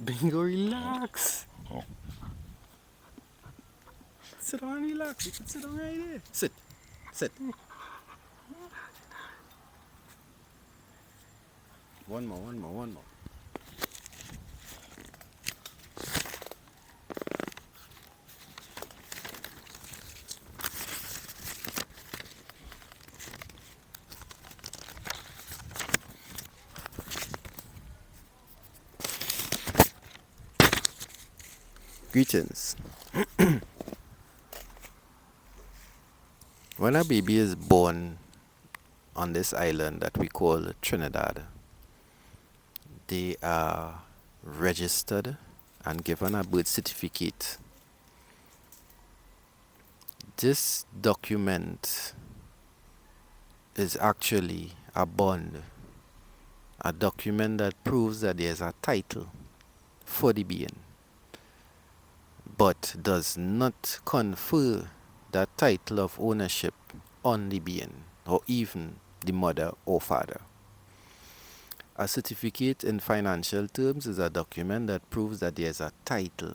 Bingo, relax. Sit down and relax. You can sit down right there. Sit. Sit. One more, one more, one more. Greetings. When a baby is born on this island that we call Trinidad, they are registered and given a birth certificate. This document is actually a bond, a document that proves that there's a title for the being, but does not confer that title of ownership on the being or even the mother or father. A certificate in financial terms is a document that proves that there's a title,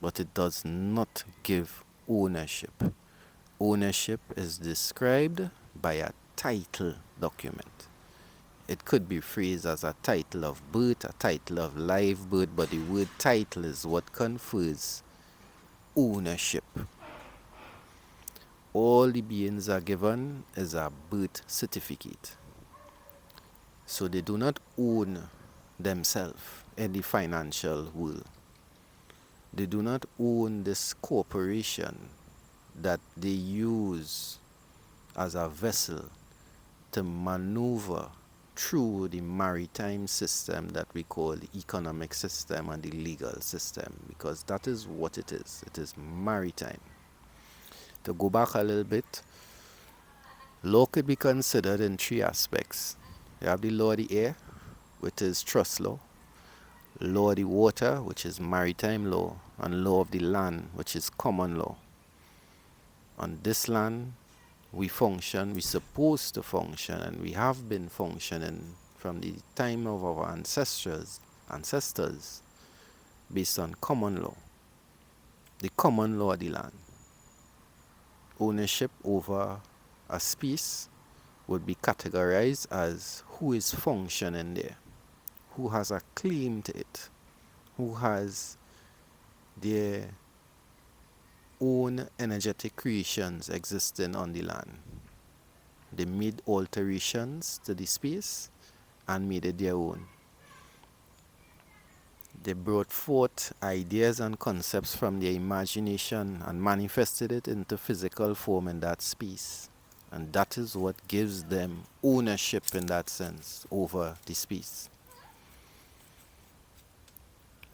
but it does not give ownership. Ownership is described by a title document. It could be phrased as a title of birth, a title of live birth, but the word title is what confers ownership. All the beings are given is a birth certificate. So they do not own themselves in the financial world. They do not own this corporation that they use as a vessel to maneuver through the maritime system that we call the economic system and the legal system, because that is what it is. It is maritime. To go back a little bit, law could be considered in three aspects. You have the law of the air, which is trust law, law of the water, which is maritime law, and law of the land, which is common law. On this land, we're supposed to function, and we have been functioning from the time of our ancestors based on common law, the common law of the land. Ownership over a space would be categorized as who is functioning there, who has a claim to it, who has their own energetic creations existing on the land. They made alterations to the space and made it their own. They brought forth ideas and concepts from their imagination and manifested it into physical form in that space. And that is what gives them ownership in that sense over the space.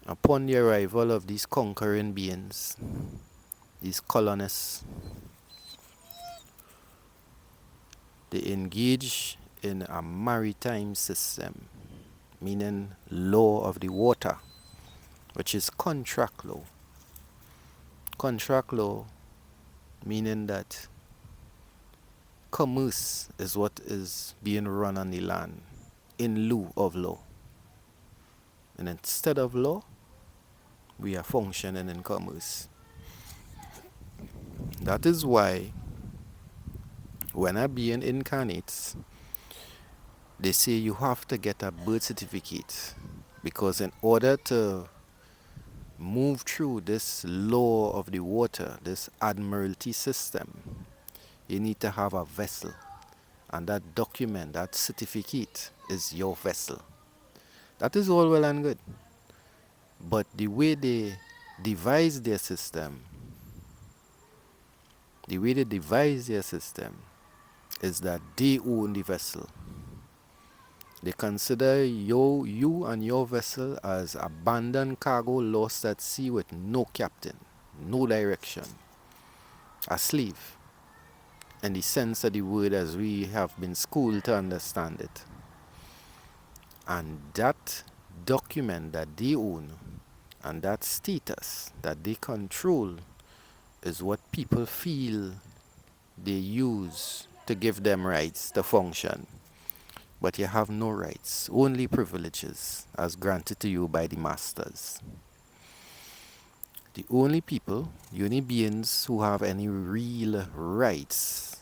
Upon the arrival of these conquering beings, these colonists, they engage in a maritime system, meaning law of the water, which is contract law. Contract law meaning that commerce is what is being run on the land in lieu of law. And instead of law, we are functioning in commerce. That is why when a being incarnates, they say you have to get a birth certificate, because in order to move through this law of the water, this admiralty system, you need to have a vessel. And that document, that certificate, is your vessel. That is all well and good. But the way they devise their system, is that they own the vessel. They consider you and your vessel as abandoned cargo lost at sea with no captain, no direction. A slave, in the sense of the word as we have been schooled to understand it. And that document that they own and that status that they control is what people feel they use to give them rights to function. but you have no rights, only privileges as granted to you by the masters. The only people, the only beings who have any real rights,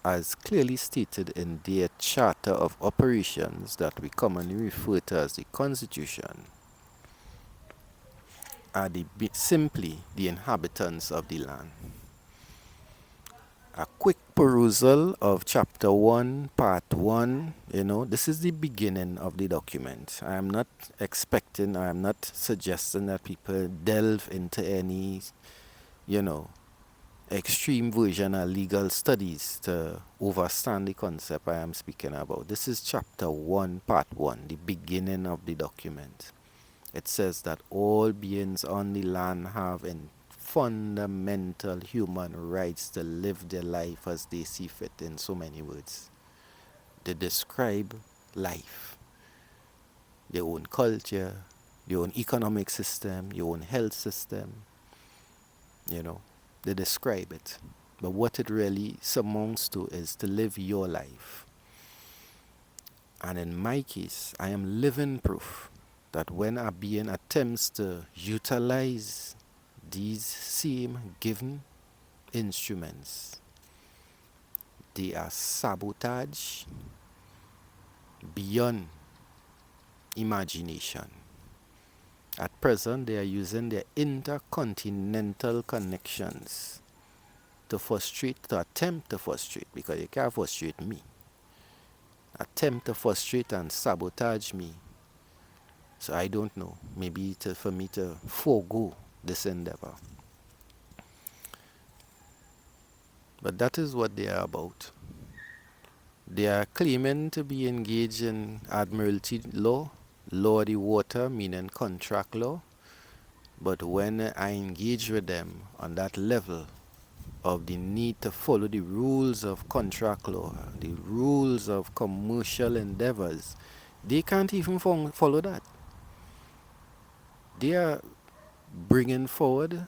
as clearly stated in their Charter of Operations that we commonly refer to as the Constitution, are simply the inhabitants of the land. A quick perusal of chapter 1, part 1, this is the beginning of the document. I am not suggesting that people delve into any, extreme version of legal studies to understand the concept I am speaking about. This is chapter 1, part 1, the beginning of the document. It says that all beings on the land have fundamental human rights to live their life as they see fit, in so many words. They describe life, their own culture, their own economic system, your own health system, they describe it. But what it really amounts to is to live your life. And in my case, I am living proof that when a being attempts to utilize these same given instruments, they are sabotage beyond imagination. At present, they are using their intercontinental connections to attempt to frustrate, because you can't frustrate me, attempt to frustrate and sabotage me. So I don't know, maybe for me to forego this endeavor. But that is what they are about. They are claiming to be engaged in admiralty law, law of the water, meaning contract law. But when I engage with them on that level of the need to follow the rules of contract law, the rules of commercial endeavors, they can't even follow that. They are bringing forward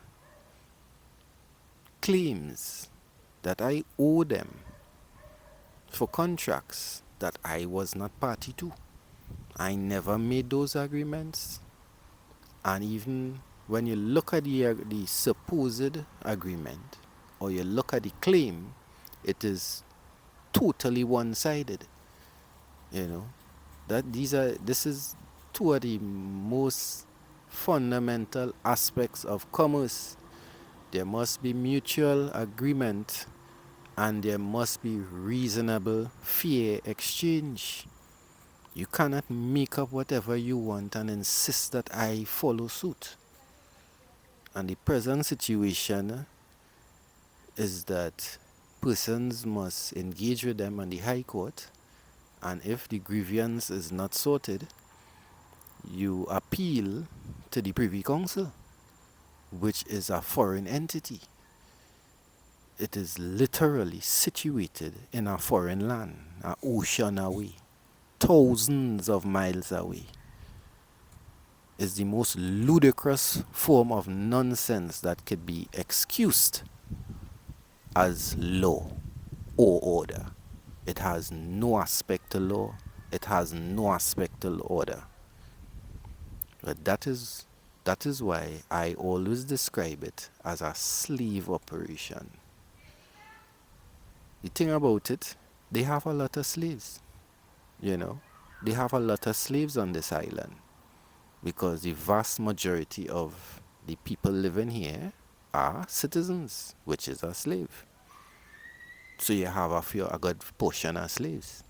claims that I owe them for contracts that I was not party to. I never made those agreements. And even when you look at the supposed agreement, or you look at the claim, it is totally one-sided. This is two of the most fundamental aspects of commerce. There must be mutual agreement, and there must be reasonable, fair exchange. You cannot make up whatever you want and insist that I follow suit. And the present situation is that persons must engage with them on the High Court, and if the grievance is not sorted, you appeal to the Privy Council, which is a foreign entity. It is literally situated in a foreign land, an ocean away, thousands of miles away. Is the most ludicrous form of nonsense that could be excused as law or order. It has no aspect to law. It has no aspect to order. But that is why I always describe it as a slave operation. The thing about it, they have a lot of slaves. They have a lot of slaves on this island, because the vast majority of the people living here are citizens, which is a slave. So you have a good portion of slaves.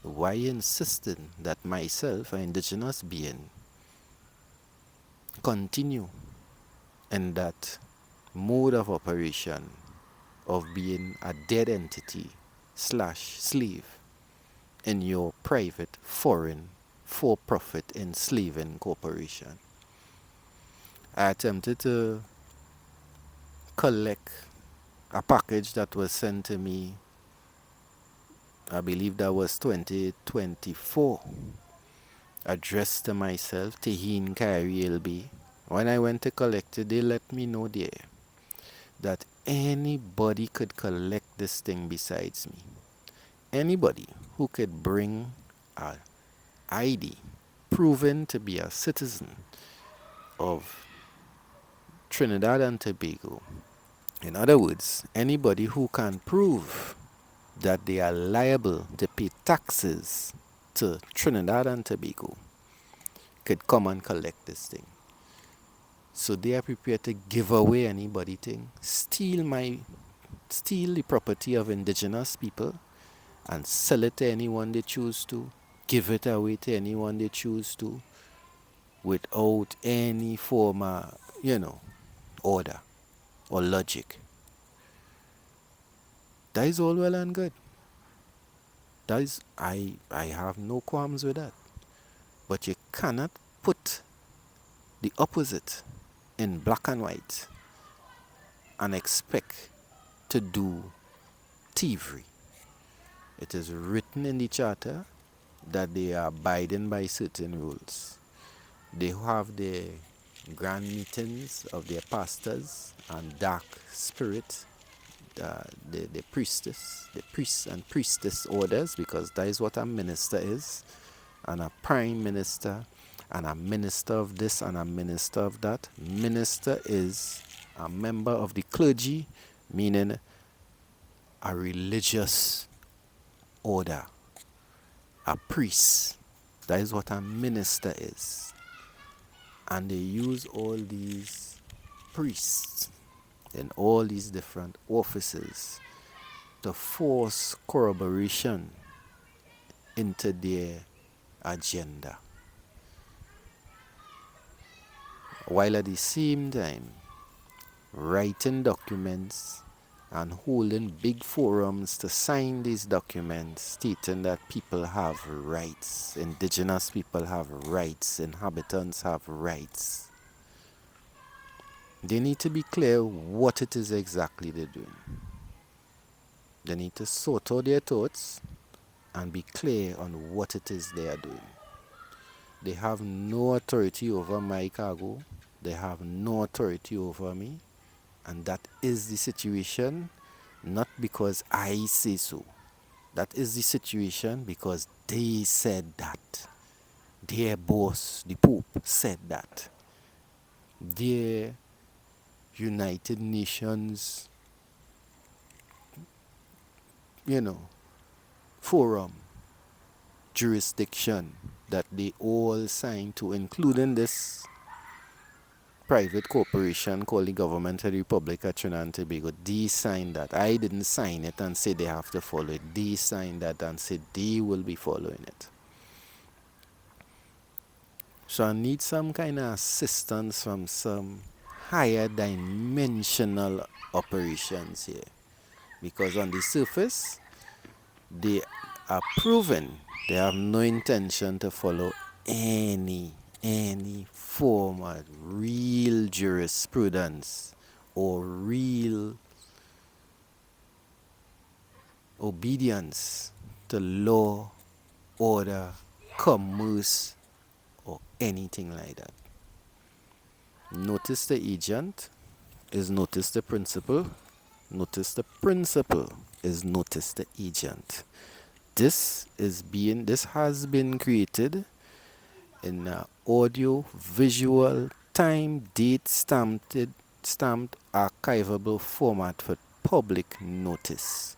Why insisting that myself, an indigenous being, continue in that mode of operation of being a dead entity / slave in your private, foreign, for-profit enslaving corporation? I attempted to collect a package that was sent to me, I believe that was 2024, addressed to myself, Teheen Kyrie LB. When I went to collect it, they let me know there that anybody could collect this thing besides me. Anybody who could bring a ID proven to be a citizen of Trinidad and Tobago. In other words, anybody who can prove that they are liable to pay taxes to Trinidad and Tobago could come and collect this thing. So they are prepared to give away anybody thing, steal the property of indigenous people and sell it to anyone they choose to, give it away to anyone they choose to, without any form of, order or logic. That is all well and good. That is, I have no qualms with that. But you cannot put the opposite in black and white and expect to do thievery. It is written in the charter that they are abiding by certain rules. They have their grand meetings of their pastors and dark spirit, the priestess, the priests and priestess orders, because that is what a minister is, and a prime minister, and a minister of this and a minister of that. Minister is a member of the clergy, meaning a religious order, a priest. That is what a minister is. And they use all these priests in all these different offices to force corroboration into their agenda, while at the same time writing documents and holding big forums to sign these documents stating that people have rights, indigenous people have rights, inhabitants have rights. They need to be clear what it is exactly they're doing. They need to sort out their thoughts and be clear on what it is they are doing. They have no authority over my cargo. They have no authority over me. And that is the situation, not because I say so. That is the situation because they said that. Their boss, the Pope, said that. Their United Nations, forum, jurisdiction that they all signed to, including this private corporation called the Government of the Republic of Trinidad and Tobago. They signed that. I didn't sign it and say they have to follow it. They signed that and said they will be following it. So I need some kind of assistance from some higher dimensional operations here. Because on the surface, they are proven they have no intention to follow any form of real jurisprudence or real obedience to law, order, commerce, or anything like that. Notice the agent is notice the principle. Notice the principle is notice the agent. This has been created in audio, visual, time, date, stamped, archivable format for public notice.